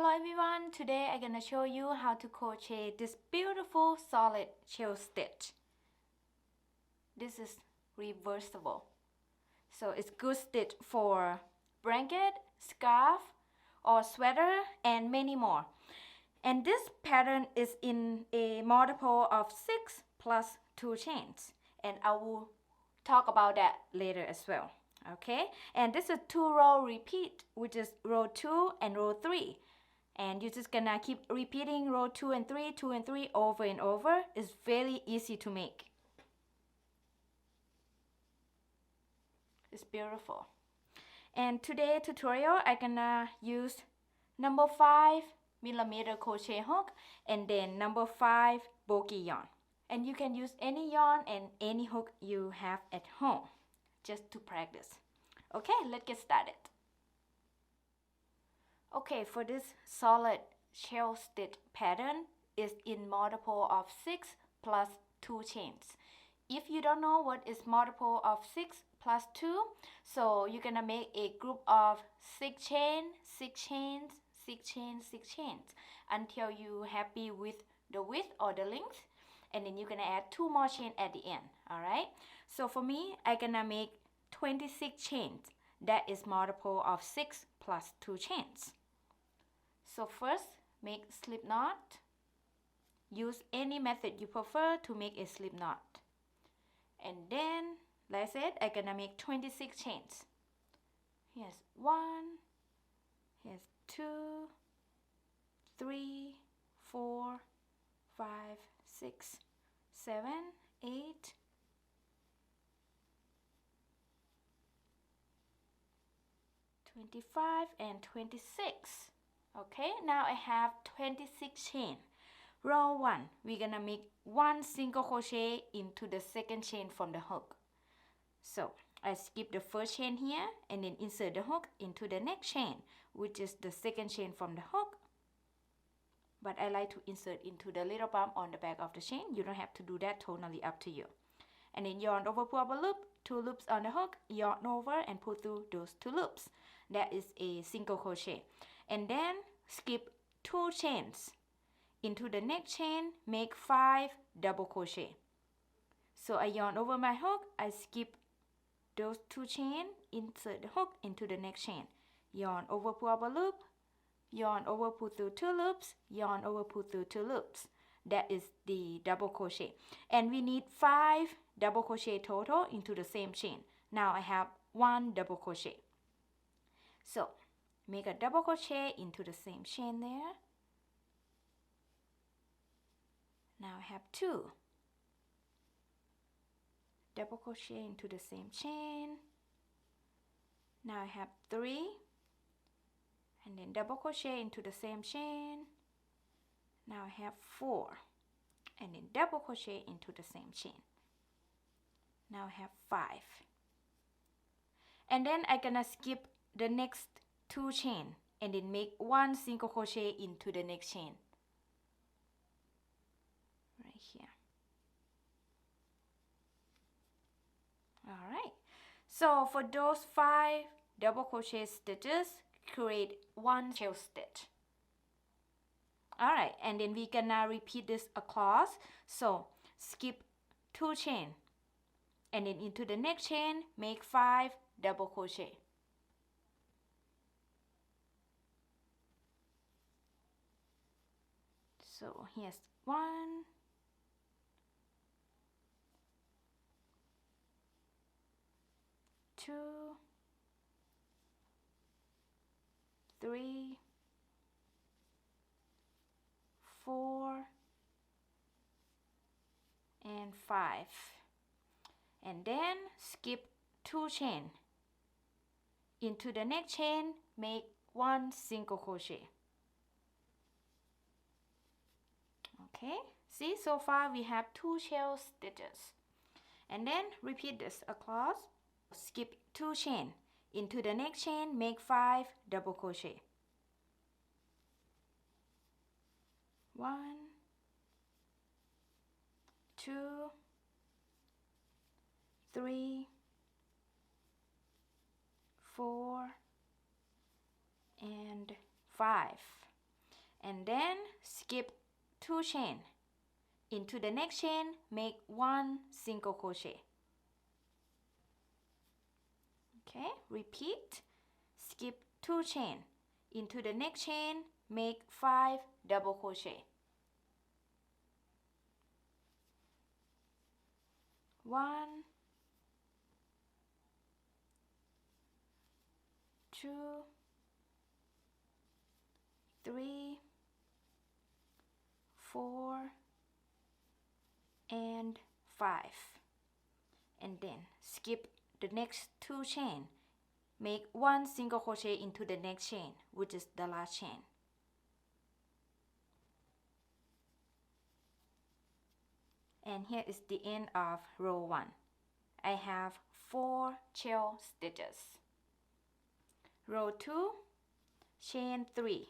Hello everyone, today I'm gonna show you how to crochet this beautiful solid shell stitch. This is reversible, so it's good stitch for blanket, scarf or sweater and many more. And this pattern is in a multiple of 6 plus 2 chains, and I will talk about that later as well. Okay, and this is 2-row repeat, which is row 2 and row 3. And you're just gonna keep repeating row 2 and 3, 2 and 3 over and over. It's very easy to make. It's beautiful. And today tutorial, I'm gonna use number 5mm crochet hook and then number 5 bulky yarn. And you can use any yarn and any hook you have at home just to practice. Okay, let's get started. Okay, for this solid shell stitch pattern is in multiple of 6 plus 2 chains. If you don't know what is multiple of 6 plus 2, so you're gonna make a group of 6 chains, 6 chains, 6 chains, 6 chains until you're happy with the width or the length, and then you're gonna add 2 more chains at the end. Alright, so for me, I'm gonna make 26 chains. That is multiple of 6 plus 2 chains. So first, make slip knot. Use any method you prefer to make a slip knot. And then, like I said, I'm gonna make 26 chains. Here's 1, here's 2, 3, 4, 5, 6, 7, 8, 25 and 26. Okay, now I have 26 chain. Row 1, we're gonna make 1 single crochet into the second chain from the hook. So I skip the first chain here and then insert the hook into the next chain, which is the second chain from the hook. But I like to insert into the little bump on the back of the chain. You don't have to do that, totally up to you. And then yarn over, pull up a loop, 2 loops on the hook, yarn over and pull through those 2 loops. That is a single crochet. And then skip 2 chains. Into the next chain, make 5 double crochet. So I yarn over my hook, I skip those 2 chains, insert the hook into the next chain. Yarn over, pull up a loop, yarn over, pull through 2 loops, yarn over, pull through 2 loops. That is the double crochet. And we need 5 double crochet total into the same chain. Now I have 1 double crochet. So make a double crochet into the same chain there. Now I have 2 double crochet into the same chain. Now I have 3 and then double crochet into the same chain. Now I have 4 and then double crochet into the same chain. Now I have 5. And then I'm gonna skip the next 2 chain and then make 1 single crochet into the next chain. Right here. Alright. So for those 5 double crochet stitches, create 1 shell stitch. Alright, and then we're gonna repeat this across. So skip 2 chain and then into the next chain, make 5 double crochet. So here's 1, 2, 3, 4, and 5. And then skip 2 chain. Into the next chain, make 1 single crochet. Okay, see, so far we have 2 shell stitches. And then repeat this across. Skip 2 chain. Into the next chain, make 5 double crochet. 1, 2, 3, 4, and 5. and then skip 2 chain. Into the next chain, make 1 single crochet. Okay, repeat. Skip 2 chain. Into the next chain, make 5 double crochet. 1, 2, 3, 4, and 5. And then skip the next 2 chain. Make 1 single crochet into the next chain, which is the last chain. And here is the end of row 1. I have 4 chain stitches. Row 2, chain 3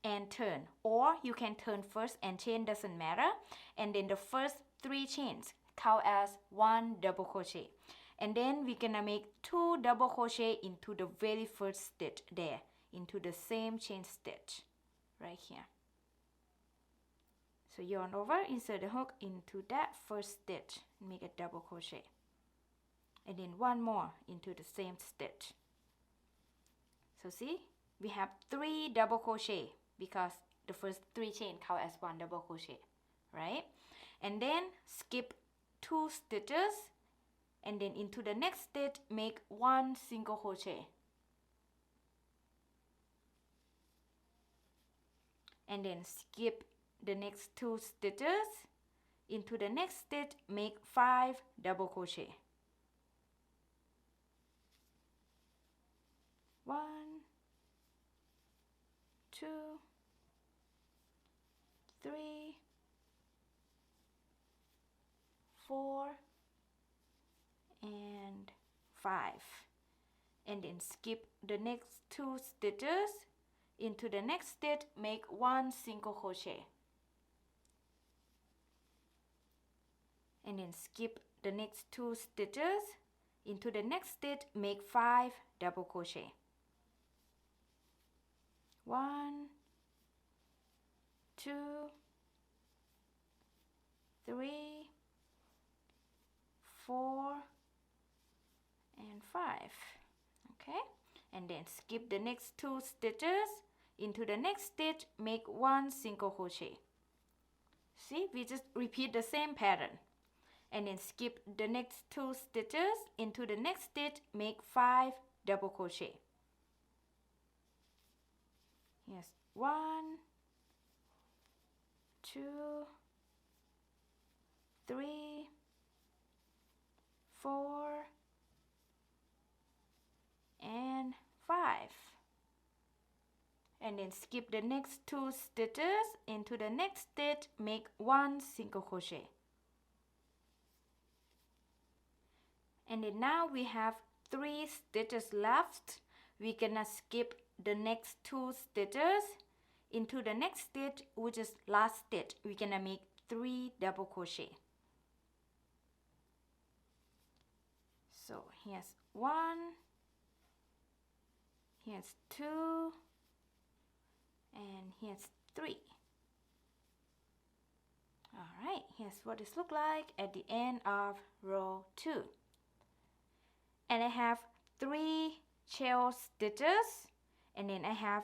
and turn, or you can turn first and chain, doesn't matter, and then the first 3 chains count as 1 double crochet, and then we're gonna make 2 double crochet into the very first stitch there, into the same chain stitch right here. So yarn over, insert the hook into that first stitch, make a double crochet, and then 1 more into the same stitch. So see, we have 3 double crochet because the first 3 chain count as 1 double crochet, right? And then skip 2 stitches, and then into the next stitch make 1 single crochet, and then skip the next 2 stitches. Into the next stitch make 5 double crochet. 1, 2, 3, 4, and 5. And then skip the next 2 stitches. Into the next stitch make 1 single crochet, and then skip the next 2 stitches. Into the next stitch make 5 double crochet. 1, 2, 3, 4, and 5. Okay, and then skip the next 2 stitches. Into the next stitch make 1 single crochet. See, we just repeat the same pattern, and then skip the next 2 stitches. Into the next stitch make 5 double crochet. Yes, 1, 2, 3, 4, and 5. And then skip the next 2 stitches. Into the next stitch make 1 single crochet. And then now we have 3 stitches left. We're gonna skip the next 2 stitches. Into the next stitch, which is last stitch, we're gonna make 3 double crochet. So here's 1, here's 2, and here's 3. Alright, here's what this looks like at the end of row 2. And I have 3 chain stitches, and then I have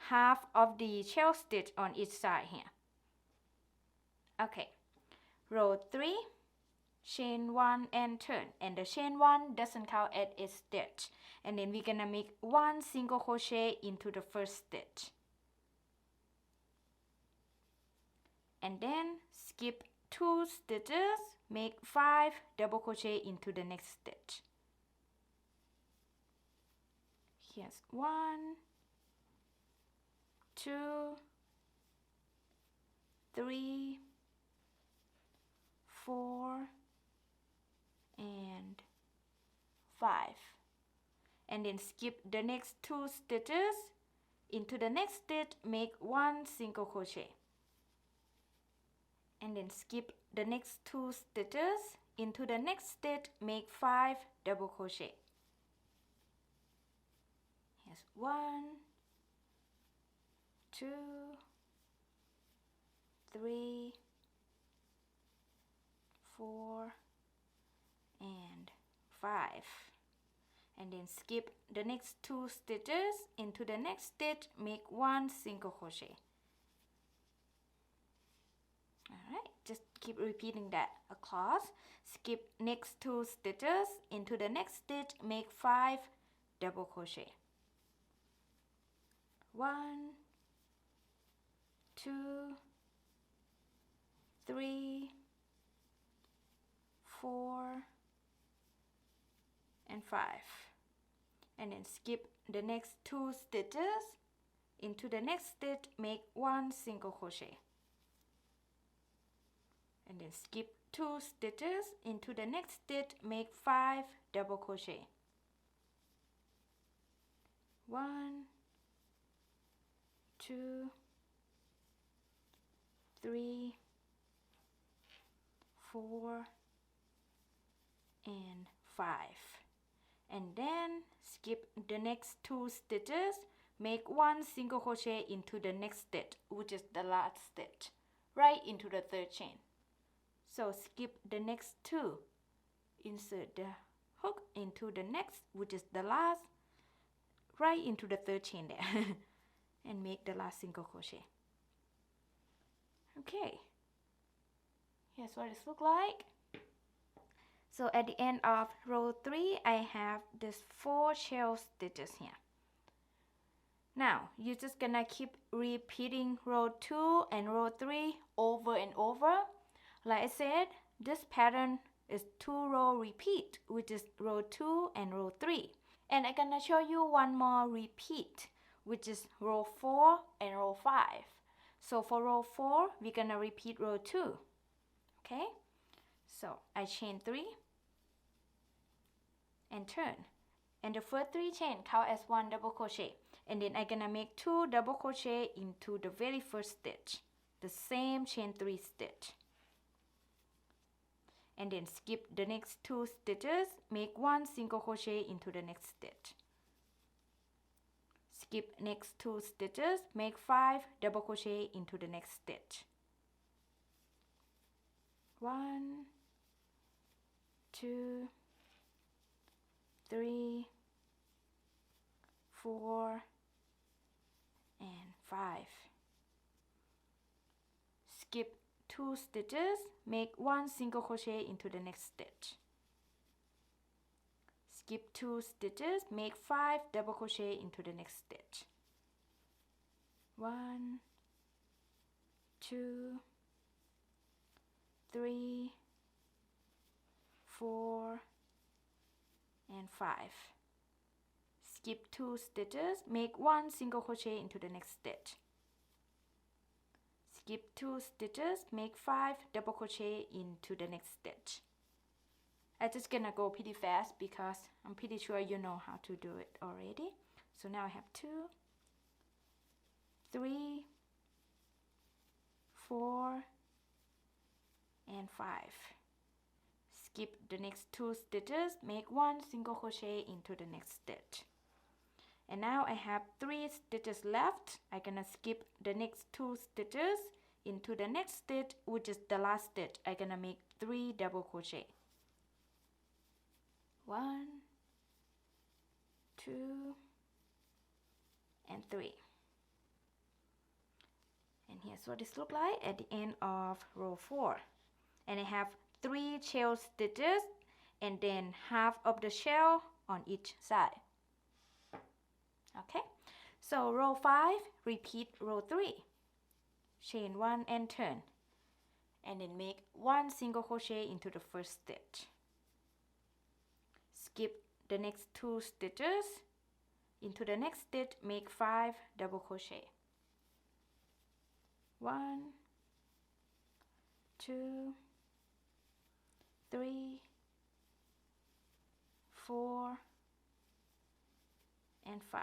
half of the chain stitch on each side here. Okay, row 3, chain 1 and turn, and the chain 1 doesn't count as a stitch, and then we're gonna make 1 single crochet into the first stitch, and then skip 2 stitches, make 5 double crochet into the next stitch. Here's 1, 2, 3, 4, and 5. And then skip the next 2 stitches. Into the next stitch make 1 single crochet, and then skip the next 2 stitches. Into the next stitch make 5 double crochet. Here's 1, 2, 3, 4, and 5, and then skip the next 2 stitches. Into the next stitch, make 1 single crochet. Alright, just keep repeating that across. Skip next 2 stitches. Into the next stitch, make 5 double crochet. 1, 2, 3, 4, and 5, and then skip the next 2 stitches. Into the next stitch, make 1 single crochet, and then skip 2 stitches. Into the next stitch, make 5 double crochet. 1, 2, 3, 4, and 5, and then skip the next 2 stitches. Make 1 single crochet into the next stitch, which is the last stitch, right into the 3rd chain. So skip the next 2, insert the hook into the next, which is the last, right into the 3rd chain there, and make the last single crochet. Okay, here's what it looks like. So at the end of row 3, I have this 4 shell stitches here. Now, you're just gonna keep repeating row 2 and row 3 over and over. Like I said, this pattern is 2 row repeat, which is row 2 and row 3. And I'm gonna show you one more repeat, which is row 4 and row 5. So for row 4, we're gonna repeat row 2. Okay? So I chain 3 and turn. And the first 3 chain count as 1 double crochet. And then I'm gonna make 2 double crochet into the very first stitch, the same chain 3 stitch. And then skip the next 2 stitches, make 1 single crochet into the next stitch. Skip next 2 stitches, make 5 double crochet into the next stitch. 1, 2, 3, 4, and 5. Skip 2 stitches, make 1 single crochet into the next stitch. Skip 2 stitches, make 5 double crochet into the next stitch. 1, 2, 3, 4, and 5. Skip 2 stitches, make 1 single crochet into the next stitch. Skip 2 stitches, make 5 double crochet into the next stitch. I'm just gonna go pretty fast because I'm pretty sure you know how to do it already. So now I have 2, 3, 4, and 5. Skip the next 2 stitches, make 1 single crochet into the next stitch. And now I have 3 stitches left. I'm gonna skip the next 2 stitches into the next stitch, which is the last stitch. I'm gonna make 3 double crochet. 1, 2, and 3. And here's what this looks like at the end of row 4. And I have 3 shell stitches and then half of the shell on each side. Okay, so row 5, repeat row 3. Chain 1 and turn. And then make 1 single crochet into the first stitch. Skip the next 2 stitches. Into the next stitch, make 5 double crochet. 1, 2, 3, 4, and 5.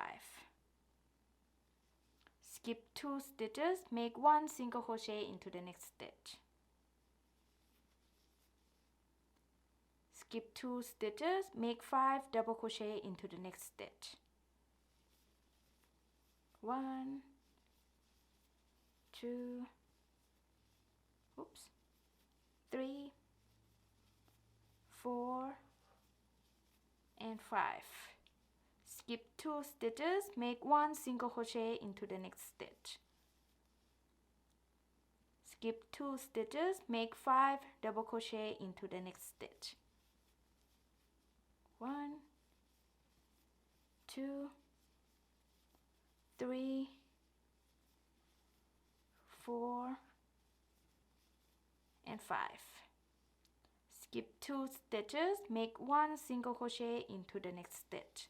Skip 2 stitches, make 1 single crochet into the next stitch. Skip 2 stitches, make 5 double crochet into the next stitch. 1, 2, oops, 3, 4, and 5. Skip 2 stitches, make 1 single crochet into the next stitch. Skip 2 stitches, make 5 double crochet into the next stitch. 1, 2, 3, 4, and 5. Skip 2 stitches, make 1 single crochet into the next stitch.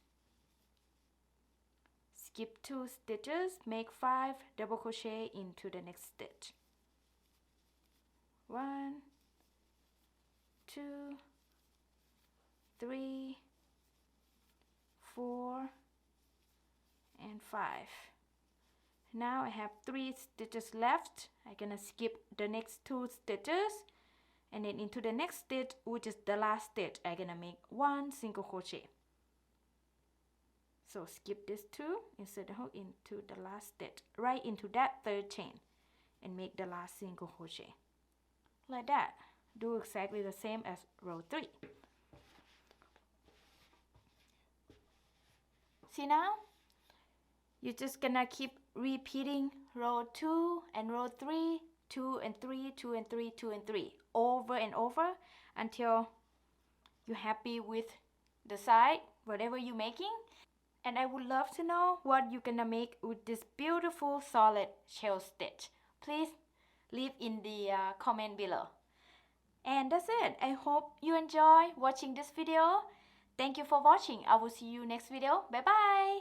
Skip 2 stitches, make 5 double crochet into the next stitch. 1, 2, 3, 4, and 5. Now I have 3 stitches left. I'm gonna skip the next 2 stitches, and then into the next stitch, which is the last stitch, I'm gonna make 1 single crochet. So skip this 2, insert the hook into the last stitch, right into that 3rd chain, and make the last single crochet. Like that. Do exactly the same as row 3. See now? You're just gonna keep repeating row 2 and row 3, 2 and 3, 2 and 3, 2 and 3, over and over until you're happy with the side, whatever you're making. And I would love to know what you're gonna make with this beautiful solid shell stitch. Please leave in the comment below. And that's it. I hope you enjoy watching this video. Thank you for watching. I will see you next video. Bye bye.